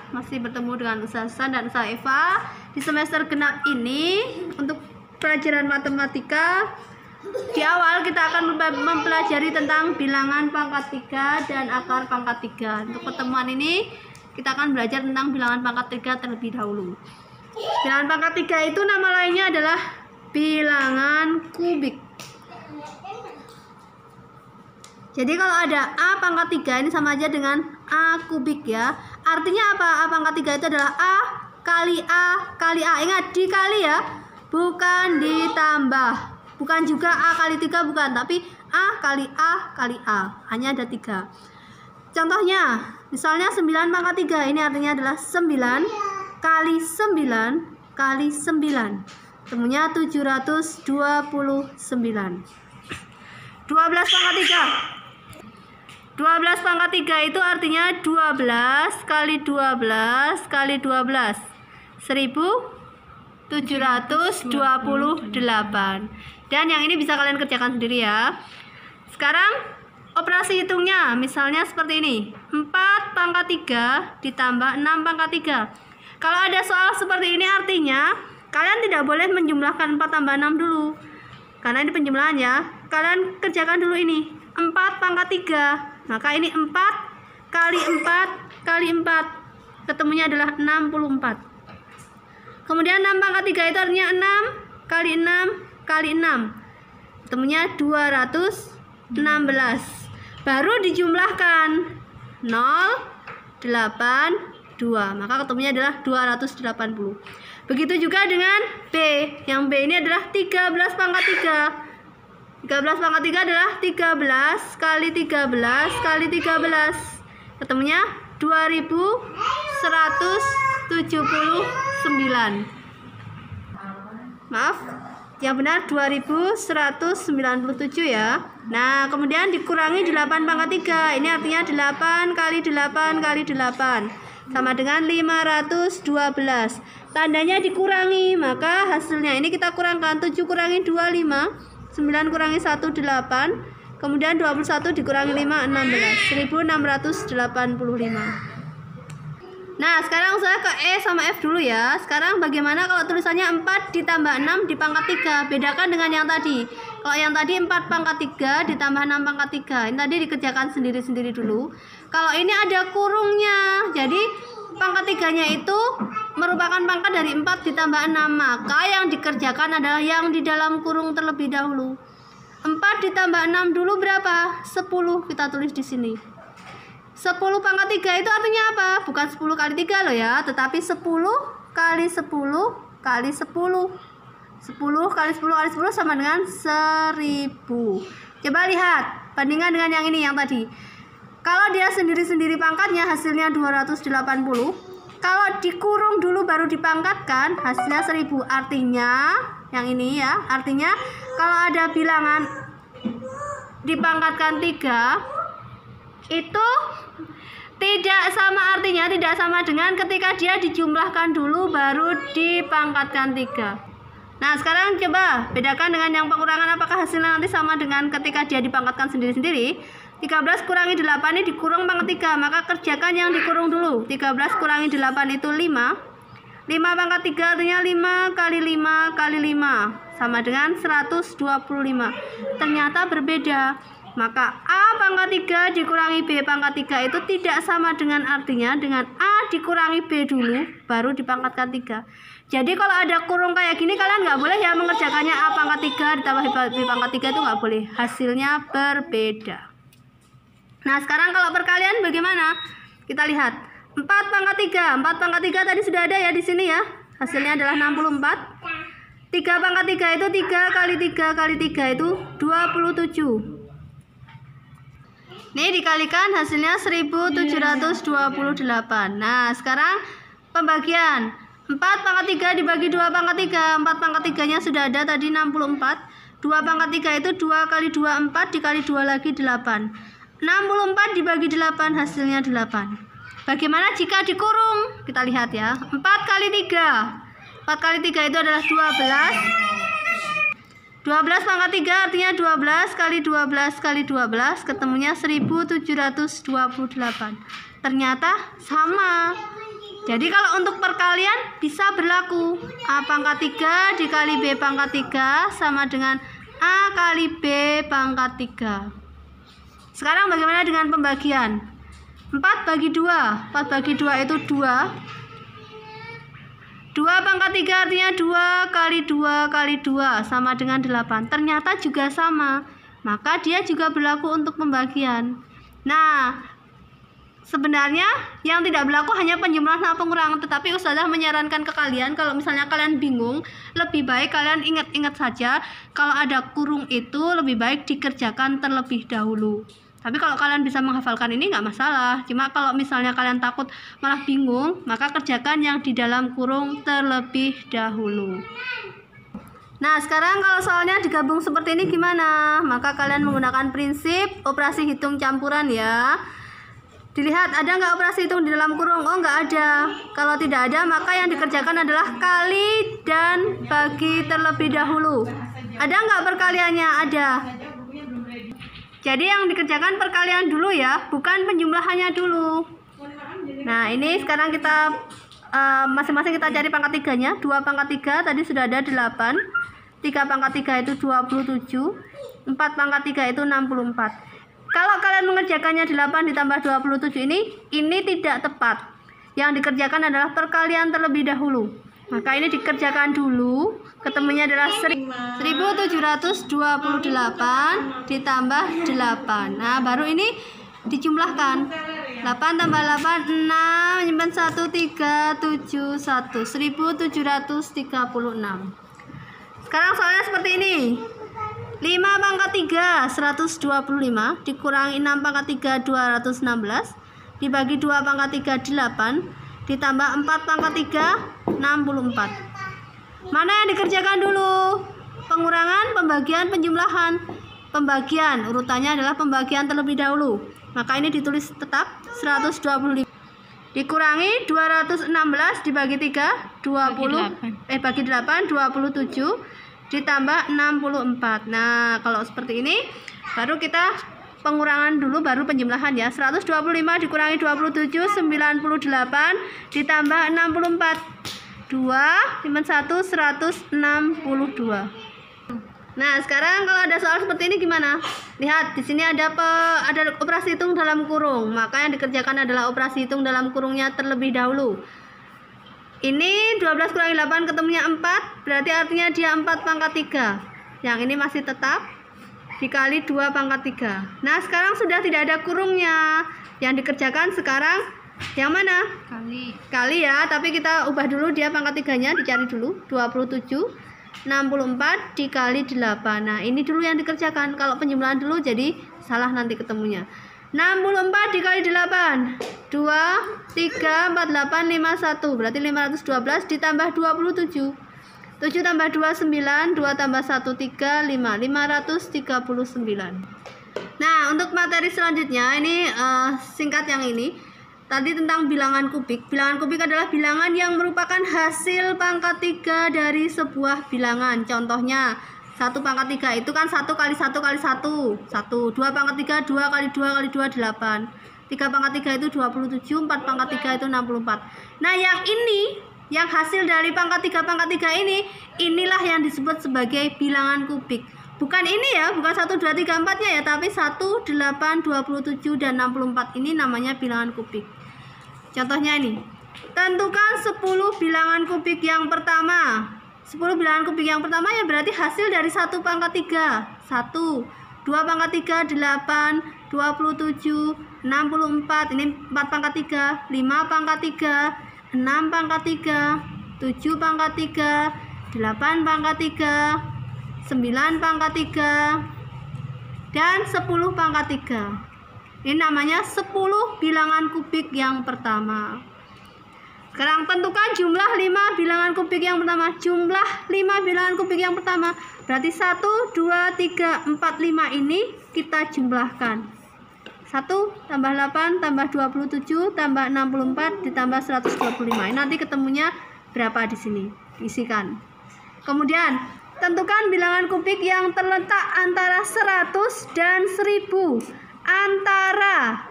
Masih bertemu dengan Ustazah Hasan dan Ustazah Eva di semester genap ini untuk pelajaran matematika. Di awal kita akan mempelajari tentang bilangan pangkat 3 dan akar pangkat 3. Untuk pertemuan ini kita akan belajar tentang bilangan pangkat 3 terlebih dahulu. Bilangan pangkat 3 itu nama lainnya adalah bilangan kubik. Jadi kalau ada A pangkat 3 ini sama aja dengan A kubik ya. Artinya apa? A pangkat 3 itu adalah A kali A kali A. Ingat, dikali ya, bukan ditambah. Bukan juga A kali 3, bukan, tapi A kali A kali A. Hanya ada 3. Contohnya, misalnya 9 pangkat 3. Ini artinya adalah 9 kali 9 kali 9. Temunya 729. 12 pangkat 3. 12 pangkat 3 itu artinya 12 kali 12 kali 12. 1728. Dan yang ini bisa kalian kerjakan sendiri ya. Sekarang operasi hitungnya misalnya seperti ini. 4 pangkat 3 ditambah 6 pangkat 3. Kalau ada soal seperti ini artinya kalian tidak boleh menjumlahkan 4 tambah 6 dulu, karena ini penjumlahan ya. Kalian kerjakan dulu ini 4 pangkat 3. Maka ini 4 kali 4 kali 4. Ketemunya adalah 64. Kemudian 6 pangkat 3 itu artinya 6 kali 6 kali 6. Ketemunya 216. Baru dijumlahkan 0, 8, 2. Maka ketemunya adalah 280. Begitu juga dengan B. Yang B ini adalah 13 pangkat 3. 13 pangkat 3 adalah 13 kali 13 kali 13. Ketemunya 2179. Maaf, yang benar 2197 ya. Nah, kemudian dikurangi 8 pangkat 3. Ini artinya 8 kali 8 kali 8 sama dengan 512. Tandanya dikurangi, maka hasilnya ini kita kurangkan. 7 kurangi 2, 5. 9 kurangi 1, 8. Kemudian 21 dikurangi 5, 16. 1685. Nah, sekarang saya ke E sama F dulu ya. Sekarang bagaimana kalau tulisannya 4 ditambah 6 di pangkat 3? Bedakan dengan yang tadi. Kalau yang tadi 4 pangkat 3 ditambah 6 pangkat 3. Ini tadi dikerjakan sendiri-sendiri dulu. Kalau ini ada kurungnya. Jadi pangkat 3-nya itu merupakan pangkat dari 4 ditambah 6. Maka yang dikerjakan adalah yang di dalam kurung terlebih dahulu. 4 ditambah 6 dulu berapa? 10. Kita tulis di sini. 10 pangkat 3 itu artinya apa? Bukan 10 kali 3 loh ya, tetapi 10 kali 10 kali 10. 10 kali 10 kali 10 sama dengan 1000. Coba lihat, bandingkan dengan yang ini, yang tadi. Kalau dia sendiri-sendiri pangkatnya hasilnya 280. Kalau dikurung dulu baru dipangkatkan hasilnya 1000. Artinya yang ini ya, artinya kalau ada bilangan dipangkatkan 3 itu tidak sama, artinya tidak sama dengan ketika dia dijumlahkan dulu baru dipangkatkan 3. Nah, sekarang coba bedakan dengan yang pengurangan, apakah hasilnya nanti sama dengan ketika dia dipangkatkan sendiri-sendiri. 13 kurangi 8 ini dikurung pangkat 3, maka kerjakan yang dikurung dulu. 13 kurangi 8 itu 5. 5 pangkat 3 artinya 5 kali 5 kali 5 sama dengan 125. Ternyata berbeda. Maka A pangkat 3 dikurangi B pangkat 3 itu tidak sama dengan artinya dengan A dikurangi B dulu baru dipangkatkan 3. Jadi kalau ada kurung kayak gini kalian nggak boleh ya mengerjakannya A pangkat 3 ditambah B pangkat 3, itu nggak boleh. Hasilnya berbeda. Nah, sekarang kalau perkalian bagaimana? Kita lihat. 4 pangkat 3. 4 pangkat 3 tadi sudah ada ya di sini ya. Hasilnya adalah 64. 3 pangkat 3 itu 3 kali 3 kali 3 itu 27. Ini dikalikan hasilnya 1728. Nah, sekarang pembagian. 4 pangkat 3 dibagi 2 pangkat 3. 4 pangkat 3-nya sudah ada tadi 64. 2 pangkat 3 itu 2 kali 2 4 dikali 2 lagi 8. 64 dibagi 8 hasilnya 8. Bagaimana jika dikurung? Kita lihat ya. 4 kali 3. 4 kali 3 itu adalah 12. 12 pangkat 3 artinya 12 kali 12 kali 12, ketemunya 1728. Ternyata sama. Jadi kalau untuk perkalian bisa berlaku A pangkat 3 dikali B pangkat 3 sama dengan A kali B pangkat 3. Sekarang bagaimana dengan pembagian? 4 bagi 2. 4 bagi 2 itu 2. 2 pangkat 3 artinya 2 kali 2 kali 2 sama dengan 8. Ternyata juga sama. Maka dia juga berlaku untuk pembagian. Nah, sebenarnya yang tidak berlaku hanya penjumlahan sama pengurangan, tetapi Ustazah menyarankan ke kalian kalau misalnya kalian bingung, lebih baik kalian ingat-ingat saja kalau ada kurung itu lebih baik dikerjakan terlebih dahulu. Tapi kalau kalian bisa menghafalkan ini nggak masalah. Cuma kalau misalnya kalian takut malah bingung, maka kerjakan yang di dalam kurung terlebih dahulu. Nah, sekarang kalau soalnya digabung seperti ini gimana? Maka kalian menggunakan prinsip operasi hitung campuran ya. Dilihat ada nggak operasi hitung di dalam kurung? Oh, nggak ada. Kalau tidak ada, maka yang dikerjakan adalah kali dan bagi terlebih dahulu. Ada nggak perkaliannya? Ada. Jadi yang dikerjakan perkalian dulu ya, bukan penjumlahannya dulu. Nah, ini sekarang kita masing-masing kita cari pangkat 3-nya. 2 pangkat 3 tadi sudah ada 8. 3 pangkat 3 itu 27. 4 pangkat 3 itu 64. Kalau kalian mengerjakannya 8 ditambah 27 ini tidak tepat. Yang dikerjakan adalah perkalian terlebih dahulu. Maka ini dikerjakan dulu. Ketemunya adalah 1728 ditambah 8. Nah, baru ini dijumlahkan. 8 tambah 8 6, menyimpan 1 3 7 1 1736. Sekarang soalnya seperti ini. 5 pangkat 3 125 dikurangi 6 pangkat 3 216 dibagi 2 pangkat 3 8 ditambah 4 pangkat 3 64. Mana yang dikerjakan dulu? Pengurangan, pembagian, penjumlahan. Pembagian, urutannya adalah pembagian terlebih dahulu. Maka ini ditulis tetap 125 dikurangi 216 dibagi 3 bagi 8 27 ditambah 64. Nah, kalau seperti ini baru kita pengurangan dulu baru penjumlahan ya. 125 dikurangi 27 98 ditambah 64. 2 1 162. Nah, sekarang kalau ada soal seperti ini gimana? Lihat, di sini ada operasi hitung dalam kurung. Maka yang dikerjakan adalah operasi hitung dalam kurungnya terlebih dahulu. Ini 12 kurangi 8 ketemunya 4, berarti artinya dia 4 pangkat 3. Yang ini masih tetap dikali 2 pangkat 3. Nah, sekarang sudah tidak ada kurungnya. Yang dikerjakan sekarang yang mana? Kali ya, tapi kita ubah dulu dia pangkat 3-nya, dicari dulu. 27 64 dikali 8. Nah, ini dulu yang dikerjakan. Kalau penjumlahan dulu jadi salah nanti ketemunya. 64 dikali 8 2 3 4 8 51, berarti 512 ditambah 27. 7 tambah 2 9, 2 tambah 1 3 5, 539. Nah, untuk materi selanjutnya ini singkat yang ini. Tadi tentang bilangan kubik. Bilangan kubik adalah bilangan yang merupakan hasil pangkat 3 dari sebuah bilangan. Contohnya 1 pangkat 3 itu kan 1 kali 1 kali 1 1. 2 pangkat 3 2 kali 2 kali 2 8. 3 pangkat 3 itu 27. 4 pangkat 3 itu 64. Nah, yang ini, yang hasil dari pangkat 3 ini, inilah yang disebut sebagai bilangan kubik. Bukan ini ya, bukan 1 2 3 4-nya ya, tapi 1 8 27 dan 64 ini namanya bilangan kubik. Contohnya ini. Tentukan 10 bilangan kubik yang pertama. 10 bilangan kubik yang pertama ya berarti hasil dari 1 pangkat 3. 1, 2 pangkat 3 8, 27, 64, ini 4 pangkat 3, 5 pangkat 3, 6 pangkat 3, 7 pangkat 3, 8 pangkat 3, 9 pangkat 3, dan 10 pangkat 3. Ini namanya 10 bilangan kubik yang pertama. Sekarang tentukan jumlah 5 bilangan kubik yang pertama. Jumlah 5 bilangan kubik yang pertama berarti 1, 2, 3, 4, 5 ini kita jumlahkan. 1 tambah 8 tambah 27 tambah 64 ditambah 125. Ini nanti ketemunya berapa di sini? Isikan. Kemudian tentukan bilangan kubik yang terletak antara 100 dan 1000.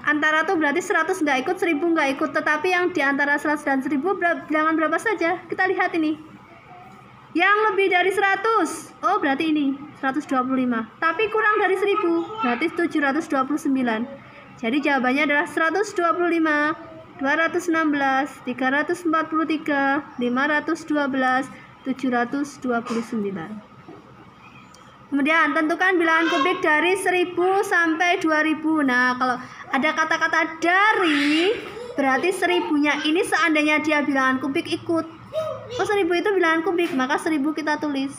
Antara tuh berarti 100 nggak ikut, 1000 nggak ikut, tetapi yang di antara 100 dan 1000 bilangan berapa saja? Kita lihat ini. Yang lebih dari 100, oh berarti ini 125. Tapi kurang dari 1000, berarti 729. Jadi jawabannya adalah 125, 216, 343, 512, 729. Kemudian tentukan bilangan kubik dari 1000 sampai 2000. Nah, kalau ada kata-kata dari, berarti 1000-nya ini seandainya dia bilangan kubik ikut. Oh, 1000 itu bilangan kubik, maka 1000 kita tulis.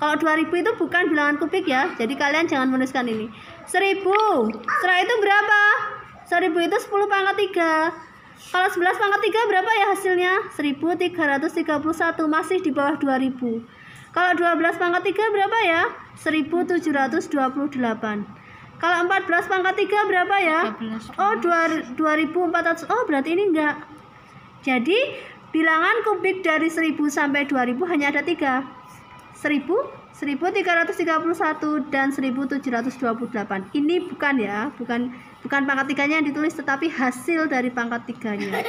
Kalau 2000 itu bukan bilangan kubik ya, jadi kalian jangan menuliskan ini. 1000, setelah itu berapa? 1000 itu 10 pangkat 3. Kalau 11 pangkat 3 berapa ya hasilnya? 1331, masih di bawah 2000. Kalau 12 pangkat 3 berapa ya? 1728. Kalau 14 pangkat 3 berapa ya? Oh, 2400. Oh, berarti ini enggak. Jadi, bilangan kubik dari 1000 sampai 2000 hanya ada 3. 1000, 1331 dan 1728. Ini bukan ya, bukan pangkat 3-nya yang ditulis, tetapi hasil dari pangkat 3-nya.